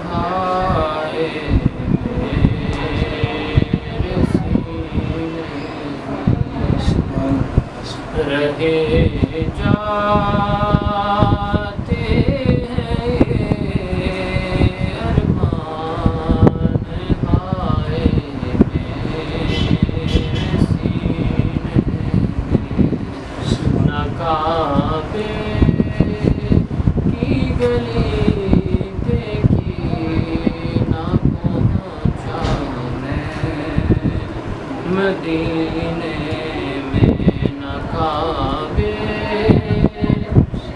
ہائے میرے سینے رہے جاتے ہیں یہ ارمان ہائے میرے سینے نہ کعبے کی گلی دیکھی نہ پہنچا میں مدینے میں نہ کعبے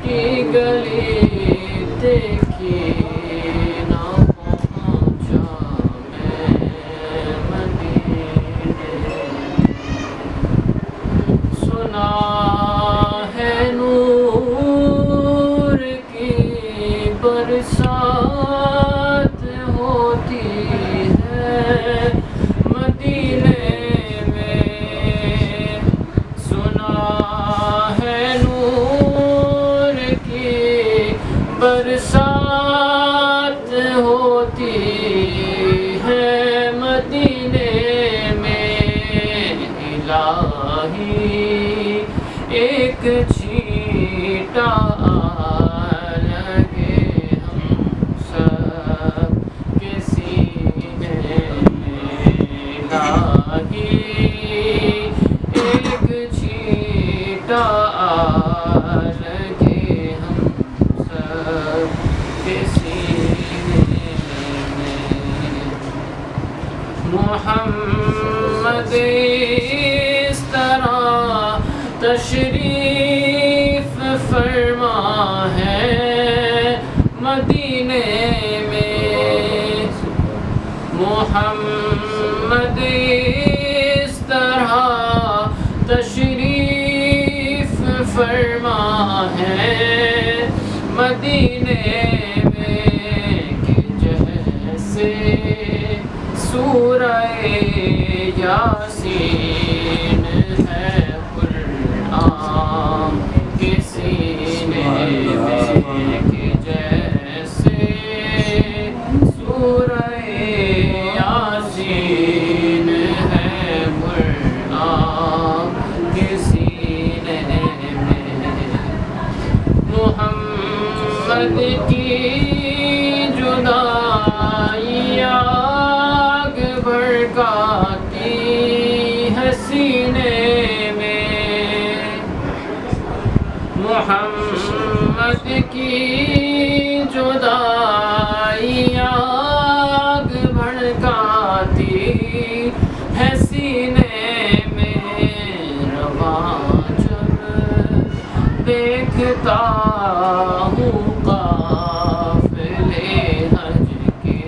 کی گلی دیکھی نہ پہنچا میں مدینے سنا ہے نور کی برسات ہوتی ہے مدینے میں سنا ہے نور کی برسات ہوتی ہے مدینے میں الہی ایک چھینٹا لگے ہم سب کے سینے میں الہی ایک چھینٹا لگے ہم سب کے سینے میں محمد اس طرح تشریف فرما ہے مدینے میں محمد اس طرح تشریف فرما ہے مدینے میں کہ جیسے سورہ یاسین ہے قرآن کے سینے میں کہ جیسے سورہ یاسین ہے قرآن کے سینے میں محمد کی جدائی آگ بھڑکاتی ہے سینے میں محمد کی جدائی آگ بھڑکاتی ہے سینے میں رواں جب دیکھتا ہوں قافلے حج کے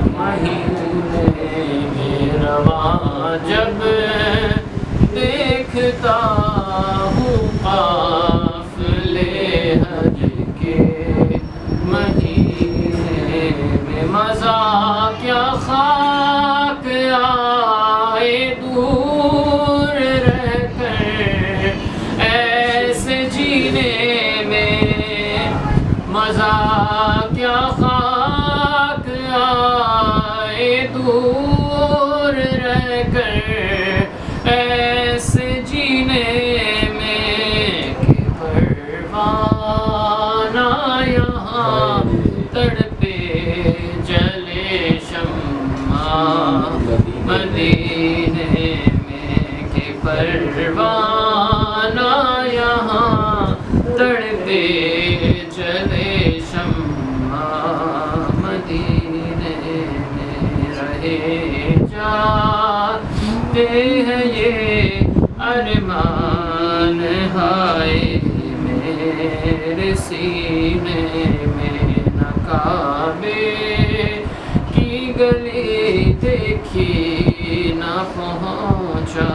مہینے میں رواں جب دیکھتا ہوں قافلے حج کے مہینے میں مزہ کیا خاک آئے دور رہ کر ایسے جینے میں مزہ کیا خاک آئے دور رہ کر ایسے جینے میں کہ پروانہ یہاں تڑپے جلے شمع مدینے میں کہ پروانہ یہاں تڑپے جلے شمع مدینے میں رہے جاتے ہیں یہ ارمان ہائے میرے سینے میں نہ کعبے کی گلی دیکھی نہ پہنچا